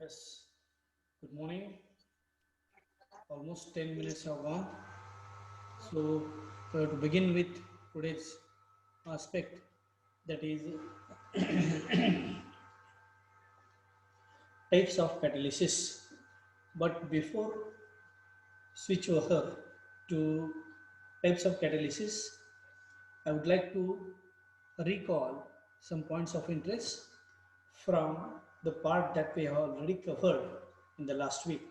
Yes, good morning. Almost 10 minutes have gone. So, to begin with today's aspect, that is types of catalysis. But before switch over to types of catalysis, I would like to recall some points of interest from the part that we have already covered in the last week.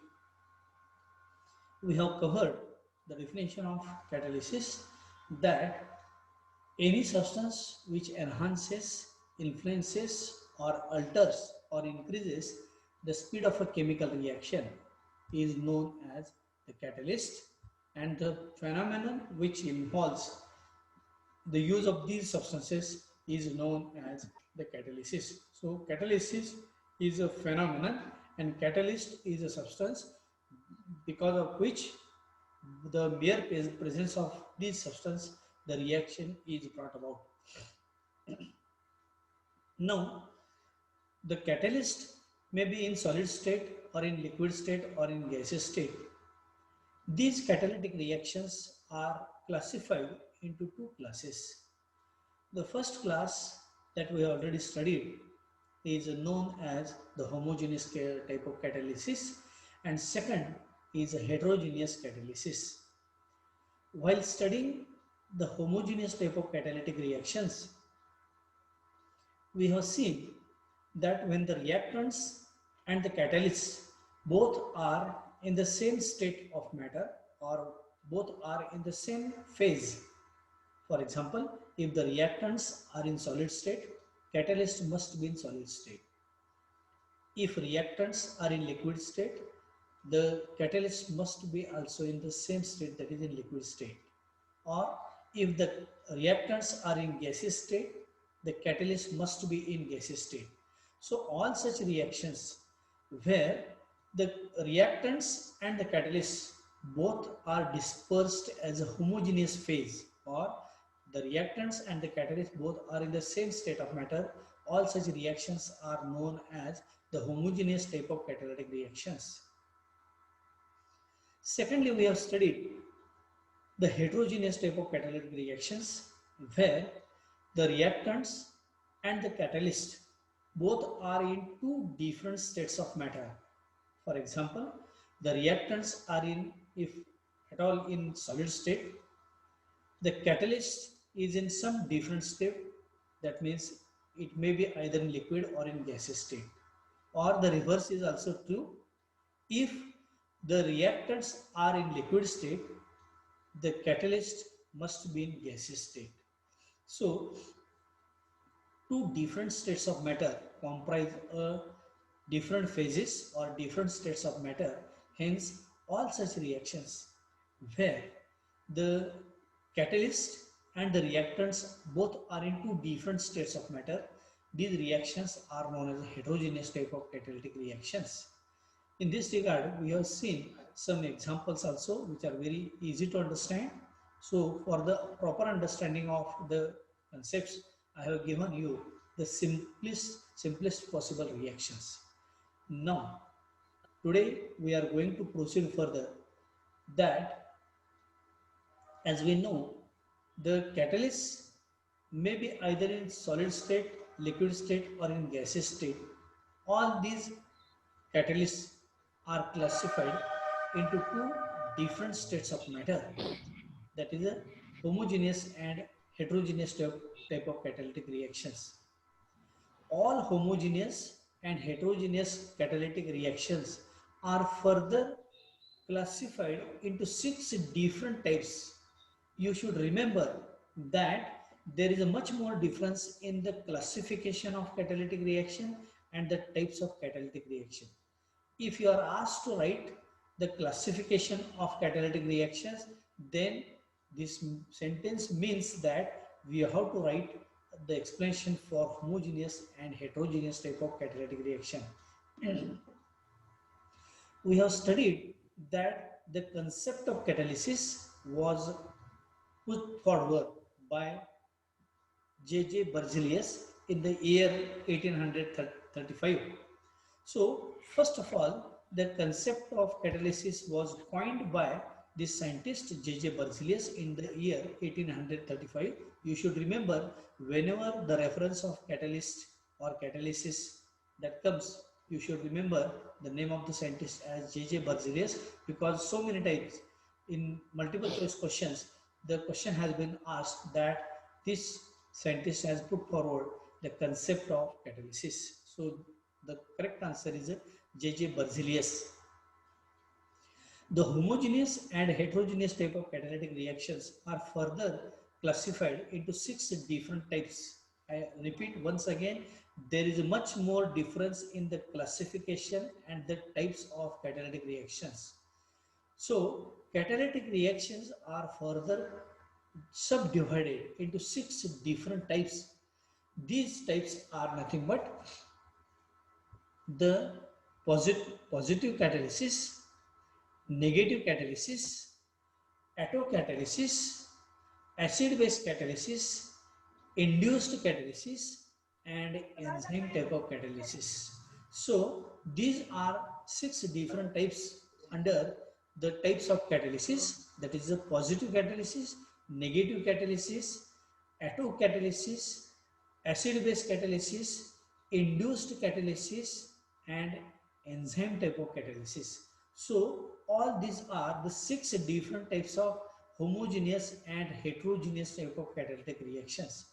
We have covered the definition of catalysis, that any substance which enhances, influences, or alters or increases the speed of a chemical reaction is known as the catalyst, and the phenomenon which involves the use of these substances is known as the catalysis. So, catalysis is a phenomenon and catalyst is a substance because of which the mere presence of this substance, the reaction is brought about. Now, the catalyst may be in solid state or in liquid state or in gaseous state. These catalytic reactions are classified into two classes. The first class that we have already studied is known as the homogeneous type of catalysis, and second is a heterogeneous catalysis. While studying the homogeneous type of catalytic reactions, we have seen that when the reactants and the catalysts both are in the same state of matter or both are in the same phase. For example, if the reactants are in solid state, catalyst must be in solid state. If reactants are in liquid state, the catalyst must be also in the same state, that is in liquid state. Or if the reactants are in gaseous state, the catalyst must be in gaseous state. So all such reactions where the reactants and the catalysts both are dispersed as a homogeneous phase, or the reactants and the catalysts both are in the same state of matter, all such reactions are known as the homogeneous type of catalytic reactions. Secondly, we have studied the heterogeneous type of catalytic reactions where the reactants and the catalyst both are in two different states of matter. For example, the reactants are in, if at all, in solid state, the catalyst is in some different state, that means it may be either in liquid or in gaseous state, or the reverse is also true. If the reactants are in liquid state, the catalyst must be in gaseous state. So, two different states of matter comprise different phases or different states of matter. Hence, all such reactions where the catalyst and the reactants both are in two different states of matter, these reactions are known as heterogeneous type of catalytic reactions. In this regard, we have seen some examples also which are very easy to understand. So, for the proper understanding of the concepts, I have given you the simplest possible reactions. Now, today we are going to proceed further, that as we know, the catalyst may be either in solid state, liquid state, or in gaseous state. All these catalysts are classified into two different states of matter, that is a homogeneous and heterogeneous type of catalytic reactions. All homogeneous and heterogeneous catalytic reactions are further classified into 6 different types. You should remember that there is a much more difference in the classification of catalytic reaction and the types of catalytic reaction. If you are asked to write the classification of catalytic reactions, then this sentence means that we have to write the explanation for homogeneous and heterogeneous type of catalytic reaction. We have studied that the concept of catalysis was put forward by J. Berzelius in the year 1835. So, first of all, the concept of catalysis was coined by the scientist J.J. Berzelius in the year 1835. You should remember, whenever the reference of catalyst or catalysis that comes, you should remember the name of the scientist as J.J. Berzelius, because so many times in multiple choice questions, the question has been asked that this scientist has put forward the concept of catalysis. So the correct answer is J.J. Berzelius. The homogeneous and heterogeneous type of catalytic reactions are further classified into 6 different types. I repeat once again, there is much more difference in the classification and the types of catalytic reactions. So, catalytic reactions are further subdivided into 6 different types. These types are nothing but the positive catalysis, negative catalysis, autocatalysis, acid-base catalysis, induced catalysis, and enzyme type of catalysis. So these are 6 different types under the types of catalysis, that is the positive catalysis, negative catalysis, autocatalysis, acid-base catalysis, induced catalysis, and enzyme type of catalysis. So all these are the 6 different types of homogeneous and heterogeneous type of catalytic reactions.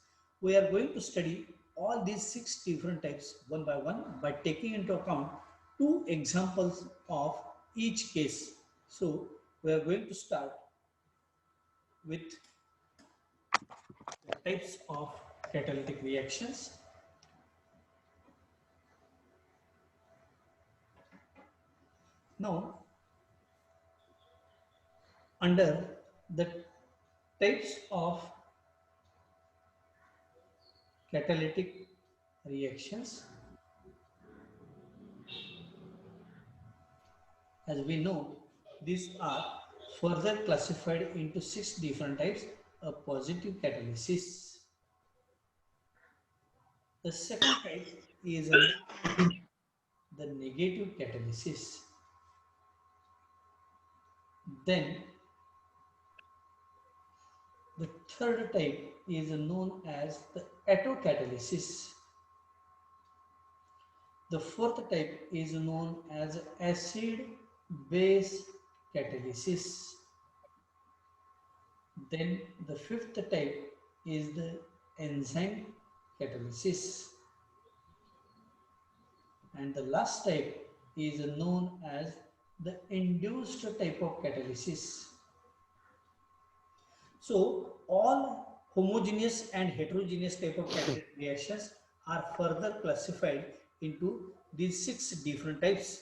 We are going to study all these 6 different types one by one by taking into account 2 examples of each case. So we are going to start with the types of catalytic reactions. Now, under the types of catalytic reactions, as we know, these are further classified into 6 different types of positive catalysis. The second type is the negative catalysis. Then the third type is known as the autocatalysis. The fourth type is known as acid-base catalysis. Then the fifth type is the enzyme catalysis. And the last type is known as the induced type of catalysis. So all homogeneous and heterogeneous type of catalytic reactions are further classified into these 6 different types.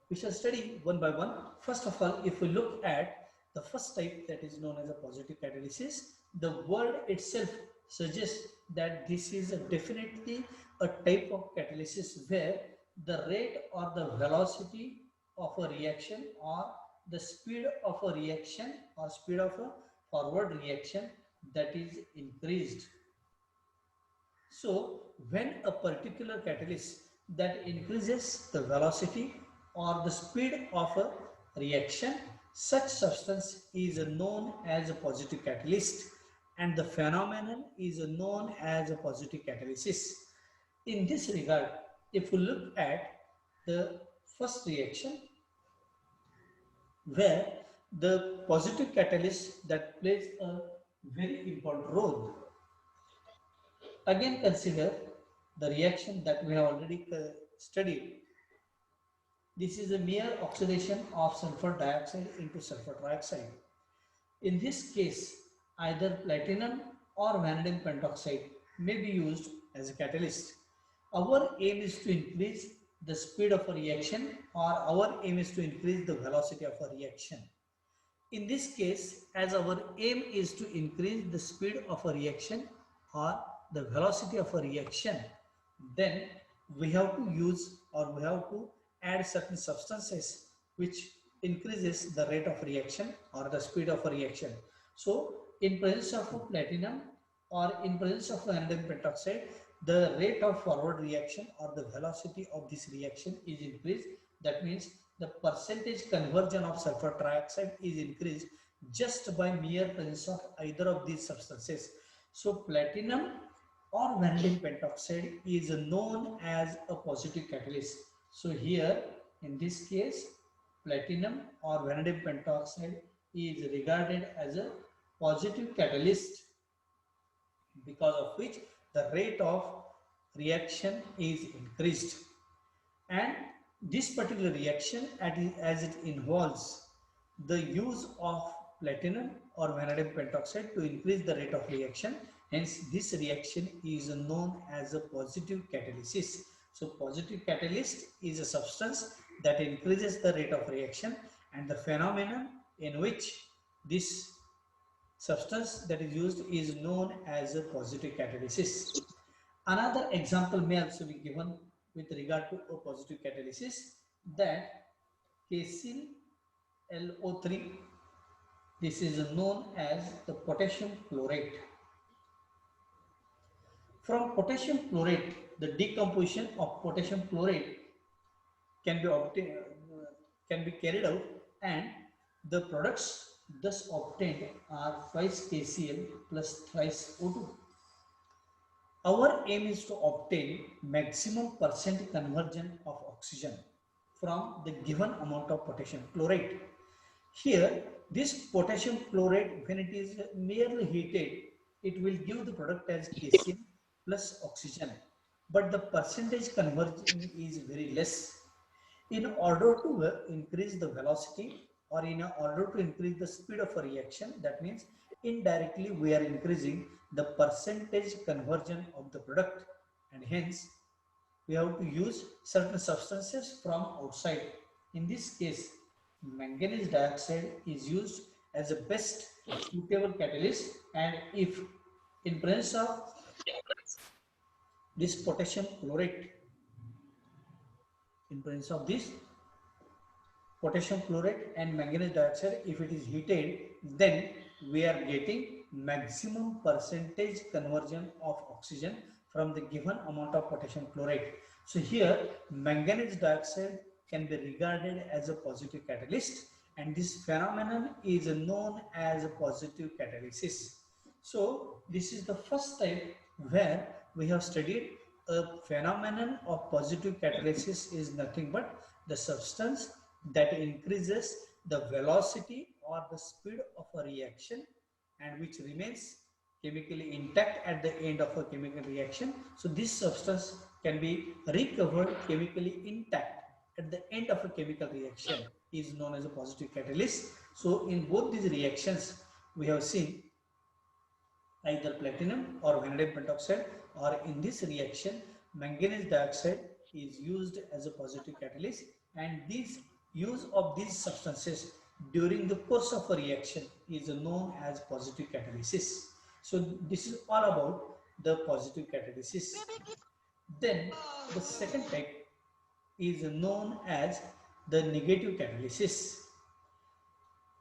We shall study one by one. First of all, if we look at the first type, that is known as a positive catalysis, the word itself suggests that this is definitely a type of catalysis where the rate or the velocity of a reaction or the speed of a reaction or speed of a forward reaction that is increased. So when a particular catalyst that increases the velocity or the speed of a reaction, such substance is known as a positive catalyst, and the phenomenon is known as a positive catalysis. In this regard, if we look at the first reaction, where the positive catalyst that plays a very important role. Again, consider the reaction that we have already studied. This is a mere oxidation of sulfur dioxide into sulfur trioxide. In this case, either platinum or vanadium pentoxide may be used as a catalyst. Our aim is to increase the speed of a reaction, or our aim is to increase the velocity of a reaction. In this case, as our aim is to increase the speed of a reaction or the velocity of a reaction, then we have to use or we have to add certain substances which increases the rate of reaction or the speed of a reaction. So in presence of platinum or in presence of vanadium pentoxide, the rate of forward reaction or the velocity of this reaction is increased. That means the percentage conversion of sulfur trioxide is increased just by mere presence of either of these substances. So platinum or vanadium pentoxide is known as a positive catalyst. So here in this case, platinum or vanadium pentoxide is regarded as a positive catalyst, because of which the rate of reaction is increased. And this particular reaction, as it involves the use of platinum or vanadium pentoxide to increase the rate of reaction, hence this reaction is known as a positive catalysis. So positive catalyst is a substance that increases the rate of reaction, and the phenomenon in which this substance that is used is known as a positive catalysis. Another example may also be given with regard to a positive catalysis, that KClO3, this is known as the potassium chlorate. From potassium chlorate, the decomposition of potassium chlorate can be obtained, can be carried out, and the products thus obtained are twice KCl plus thrice O2. Our aim is to obtain maximum percent conversion of oxygen from the given amount of potassium chlorate. Here, this potassium chlorate, when it is merely heated, it will give the product as KCl plus oxygen, but the percentage conversion is very less. In order to increase the velocity, or in order to increase the speed of a reaction, that means indirectly we are increasing the percentage conversion of the product, and hence we have to use certain substances from outside. In this case, manganese dioxide is used as a best suitable catalyst, and if in presence of this potassium chlorate, in presence of this potassium chlorate and manganese dioxide, if it is heated, then we are getting maximum percentage conversion of oxygen from the given amount of potassium chlorate. So here manganese dioxide can be regarded as a positive catalyst, and this phenomenon is known as a positive catalysis. So this is the first type where we have studied a phenomenon of positive catalysis is nothing but the substance that increases the velocity or the speed of a reaction and which remains chemically intact at the end of a chemical reaction. So this substance can be recovered chemically intact at the end of a chemical reaction is known as a positive catalyst. So in both these reactions we have seen either platinum or vanadium pentoxide, or in this reaction manganese dioxide is used as a positive catalyst, and this use of these substances during the course of a reaction is known as positive catalysis. So this is all about the positive catalysis. Then the second type is known as the negative catalysis.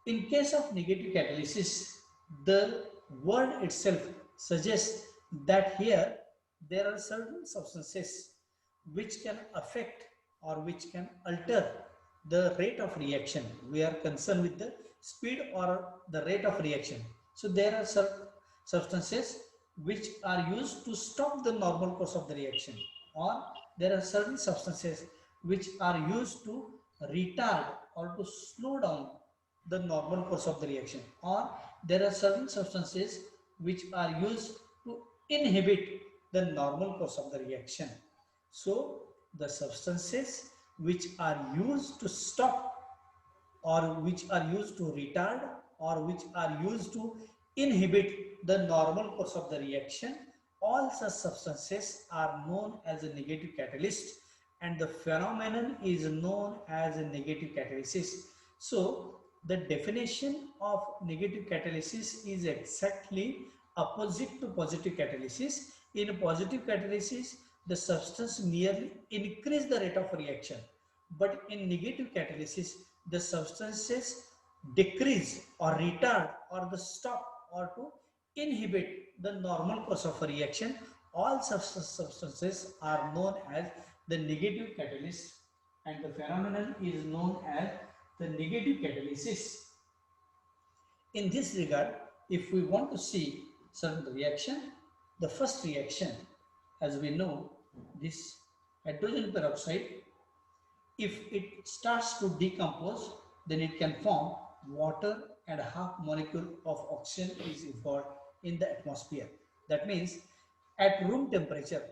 In case of negative catalysis, the word itself suggests that here there are certain substances which can affect or which can alter the rate of reaction. We are concerned with the speed or the rate of reaction. So there are certain substances which are used to stop the normal course of the reaction, or there are certain substances which are used to retard or to slow down the normal course of the reaction, or there are certain substances which are used to inhibit the normal course of the reaction. So the substances which are used to stop or which are used to retard or which are used to inhibit the normal course of the reaction, all such substances are known as a negative catalyst, and the phenomenon is known as a negative catalysis. So the definition of negative catalysis is exactly opposite to positive catalysis. In positive catalysis, the substance merely increase the rate of reaction, but in negative catalysis, the substances decrease or retard or the stop or to inhibit the normal course of a reaction, all substances are known as the negative catalyst, and the phenomenon is known as the negative catalysis. In this regard, if we want to see certain reaction, the first reaction, as we know, this hydrogen peroxide, if it starts to decompose, then it can form water, and half molecule of oxygen is involved in the atmosphere. That means at room temperature,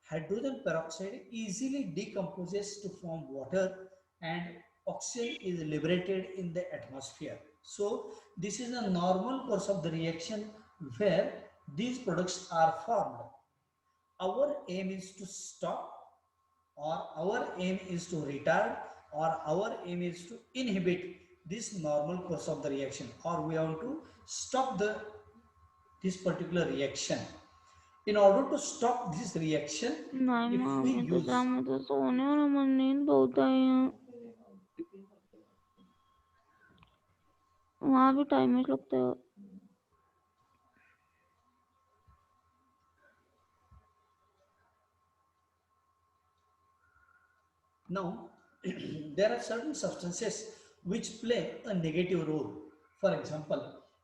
hydrogen peroxide easily decomposes to form water, and oxygen is liberated in the atmosphere. So this is a normal course of the reaction where these products are formed. Our aim is to stop, or our aim is to retard, or our aim is to inhibit this normal course of the reaction, or we want to stop this particular reaction. In order to stop this reaction, नहीं if माँ we मैं तो use, जा मुझे सोने और मन नींद बहुत आई है वहाँ भी टाइम लगता है now there are certain substances which play a negative role. For example,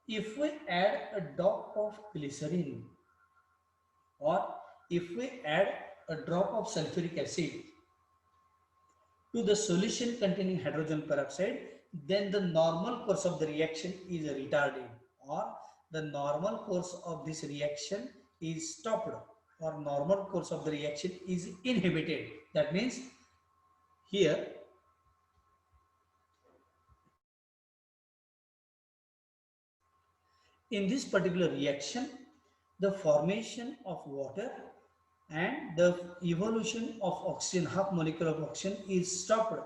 if we add a drop of glycerin, or if we add a drop of sulfuric acid to the solution containing hydrogen peroxide, then the normal course of the reaction is retarded, or the normal course of this reaction is stopped, or normal course of the reaction is inhibited. That means here in this particular reaction, the formation of water and the evolution of oxygen, half molecule of oxygen, is stopped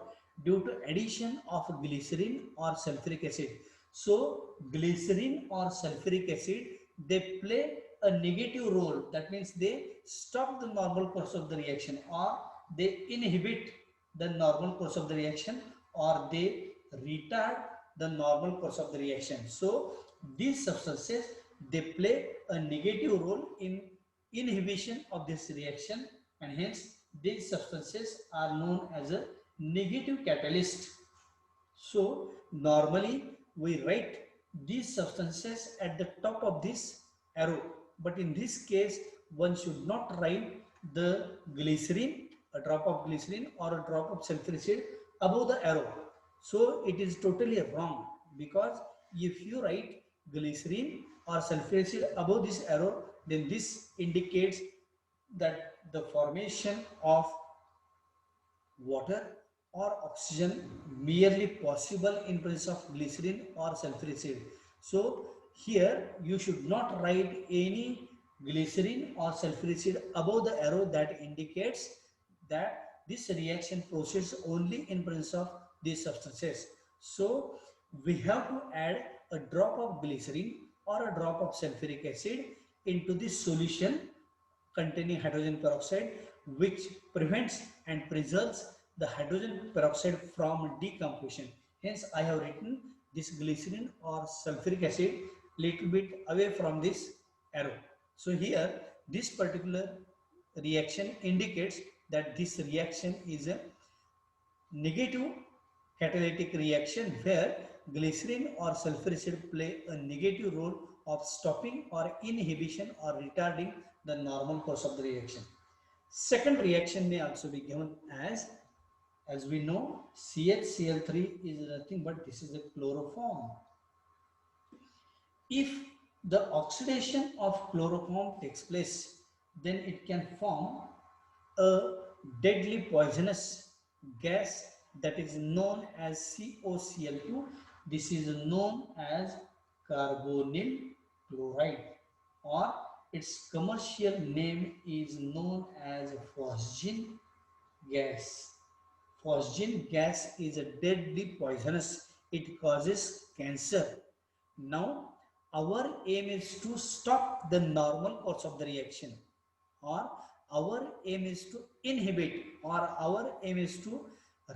due to addition of glycerin or sulfuric acid. So glycerin or sulfuric acid, they play a negative role. That means they stop the normal course of the reaction, or they inhibit the normal course of the reaction, or they retard the normal course of the reaction. So these substances, they play a negative role in inhibition of this reaction, and hence these substances are known as a negative catalyst. So normally we write these substances at the top of this arrow, but in this case one should not write the glycerin, a drop of glycerin or a drop of sulfuric acid above the arrow. So it is totally wrong, because if you write glycerin or sulfuric acid above this arrow, then this indicates that the formation of water or oxygen merely possible in presence of glycerin or sulfuric acid. So here you should not write any glycerin or sulfuric acid above the arrow. That indicates that this reaction proceeds only in presence of these substances. So we have to add a drop of glycerin or a drop of sulfuric acid into this solution containing hydrogen peroxide, which prevents and preserves the hydrogen peroxide from decomposition. Hence, I have written this glycerin or sulfuric acid little bit away from this arrow. So here, this particular reaction indicates that this reaction is a negative catalytic reaction, where glycerin or sulfuric acid play a negative role of stopping or inhibition or retarding the normal course of the reaction. Second reaction may also be given as we know, CHCl3 is nothing but this is a chloroform. If the oxidation of chloroform takes place, then it can form a deadly poisonous gas that is known as COCl2. This is known as carbonyl chloride, or its commercial name is known as phosgene gas. Phosgene gas is a deadly poisonous. It causes cancer. Now, our aim is to stop the normal course of the reaction, or our aim is to inhibit, or our aim is to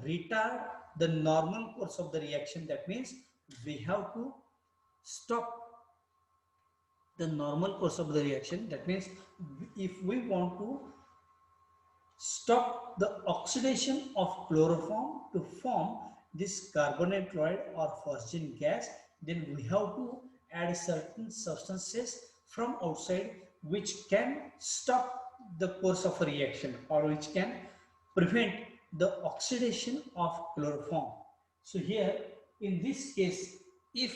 retard the normal course of the reaction. That means we have to stop the normal course of the reaction. That means if we want to stop the oxidation of chloroform to form this carbonate chloride or phosgene gas, then we have to add certain substances from outside which can stop the course of a reaction or which can prevent the oxidation of chloroform. So here in this case, if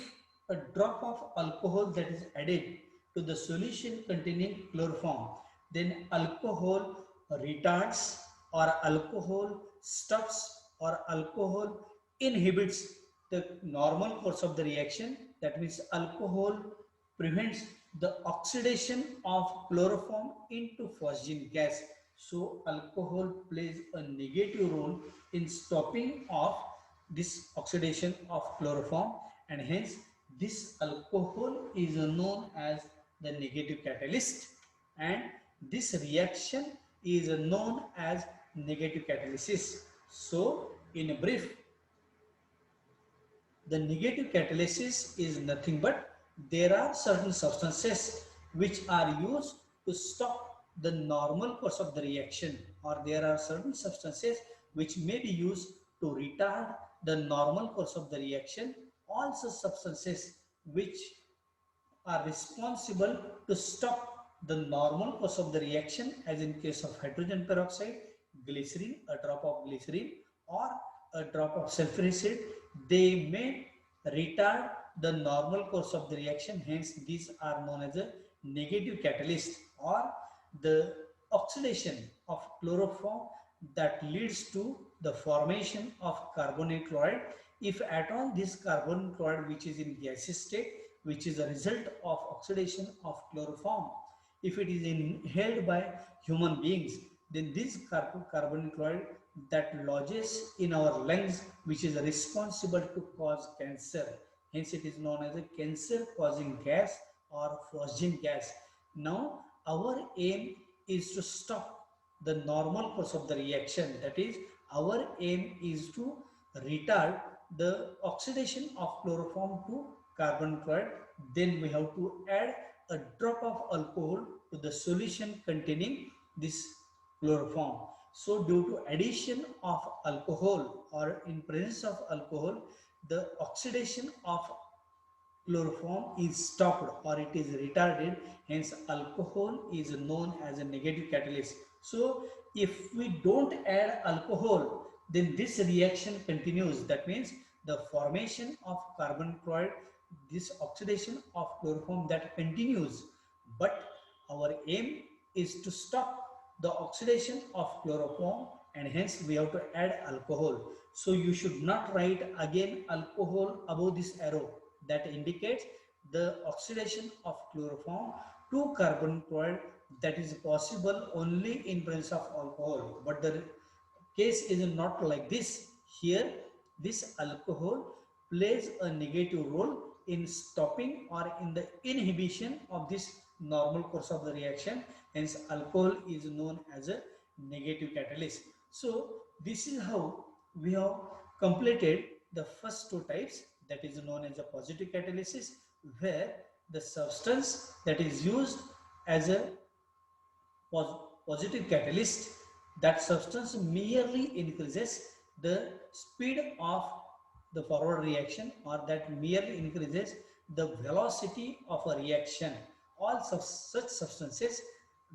a drop of alcohol that is added to the solution containing chloroform, then alcohol retards or alcohol stops or alcohol inhibits the normal course of the reaction. That means alcohol prevents the oxidation of chloroform into phosgene gas. So alcohol plays a negative role in stopping of this oxidation of chloroform, and hence this alcohol is known as the negative catalyst, and this reaction is known as negative catalysis. So in a brief, the negative catalysis is nothing but there are certain substances which are used to stop the normal course of the reaction, or there are certain substances which may be used to retard the normal course of the reaction. All such substances which are responsible to stop the normal course of the reaction, as in case of hydrogen peroxide, glycerin, a drop of glycerin or a drop of sulfuric acid, they may retard the normal course of the reaction. Hence these are known as a negative catalyst, or the oxidation of chloroform that leads to the formation of carbonate chloride. If at all this carbon chloride which is in gaseous state, which is a result of oxidation of chloroform, if it is inhaled by human beings, then this carbon chloride that lodges in our lungs, which is responsible to cause cancer. Hence it is known as a cancer causing gas or phosgene gas. Now our aim is to stop the normal course of the reaction. That is, our aim is to retard the oxidation of chloroform to carbon chloride. Then we have to add a drop of alcohol to the solution containing this chloroform. So due to addition of alcohol or in presence of alcohol, the oxidation of chloroform is stopped or it is retarded. Hence alcohol is known as a negative catalyst. So if we don't add alcohol, then this reaction continues. That means the formation of carbon chloride, this oxidation of chloroform, that continues, but our aim is to stop the oxidation of chloroform, and hence we have to add alcohol. So you should not write again alcohol above this arrow. That indicates the oxidation of chloroform to carbon chloride that is possible only in presence of alcohol, but the case is not like this. Here this alcohol plays a negative role in stopping or in the inhibition of this normal course of the reaction. Hence alcohol is known as a negative catalyst. So this is how we have completed the first two types, that is known as a positive catalysis, where the substance that is used as a positive catalyst, that substance merely increases the speed of the forward reaction, or that merely increases the velocity of a reaction. All such substances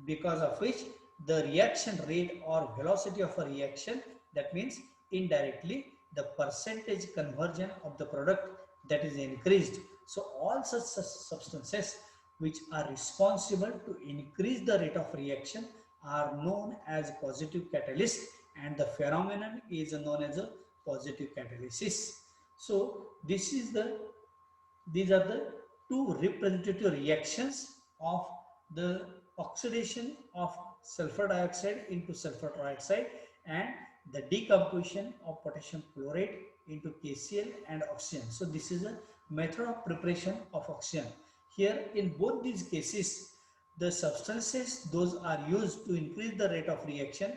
because of which the reaction rate or velocity of a reaction, that means indirectly the percentage conversion of the product, that is increased. So all such substances which are responsible to increase the rate of reaction are known as positive catalyst, and the phenomenon is known as a positive catalysis. So these are the two representative reactions of the oxidation of sulfur dioxide into sulfur trioxide and the decomposition of potassium chlorate into KCl and oxygen. So this is a method of preparation of oxygen. Here in both these cases, the substances those are used to increase the rate of reaction,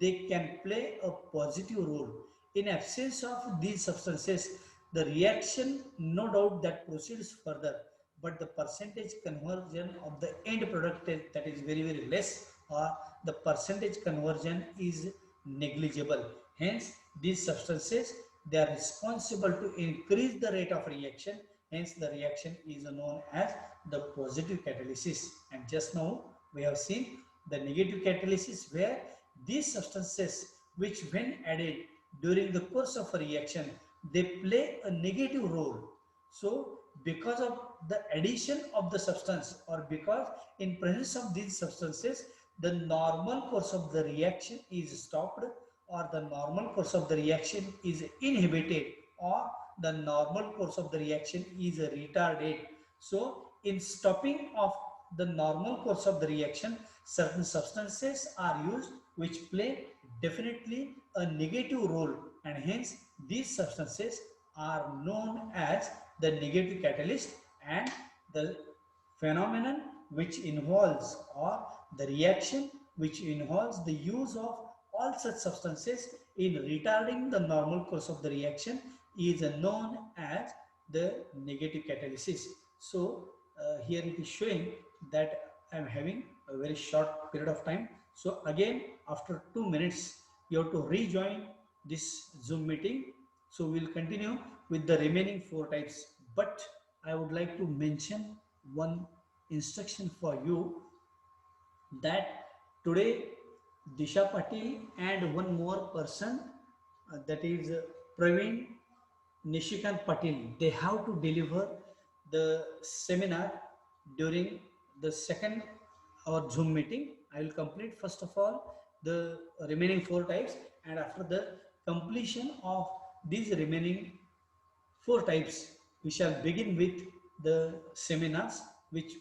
they can play a positive role. In absence of these substances, the reaction no doubt that proceeds further, but the percentage conversion of the end product that is very very less, or the percentage conversion is negligible. Hence these substances, they are responsible to increase the rate of reaction. Hence the reaction is known as the positive catalysis. And just now we have seen the negative catalysis, where these substances which when added during the course of a reaction, they play a negative role. So because of the addition of the substance, or because in presence of these substances, the normal course of the reaction is stopped, or the normal course of the reaction is inhibited, or the normal course of the reaction is retarded. So in stopping of the normal course of the reaction, certain substances are used which play definitely a negative role, and hence these substances are known as the negative catalyst. And the phenomenon which involves, or the reaction which involves the use of all such substances in retarding the normal course of the reaction is known as the negative catalysis. So here it is showing that I am having a very short period of time. So again, after 2 minutes, you have to rejoin this Zoom meeting. So we will continue with the remaining 4 types. But I would like to mention one instruction for you, that today Disha Patil and one more person, that is Praveen Nishikant Patil, they have to deliver the seminar during the second our Zoom meeting. I will complete first of all the remaining 4 types, and after the completion of these remaining 4 types, we shall begin with the seminars which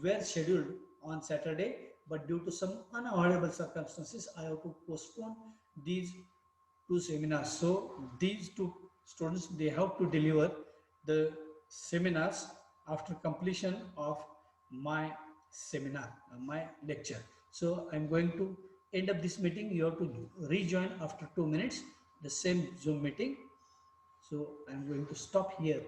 were scheduled on Saturday, but due to some unavoidable circumstances, I have to postpone these 2 seminars. So these 2 students, they have to deliver the seminars after completion of my seminar, my lecture. So I'm going to end up this meeting. You have to rejoin after 2 minutes the same Zoom meeting. So I'm going to stop here.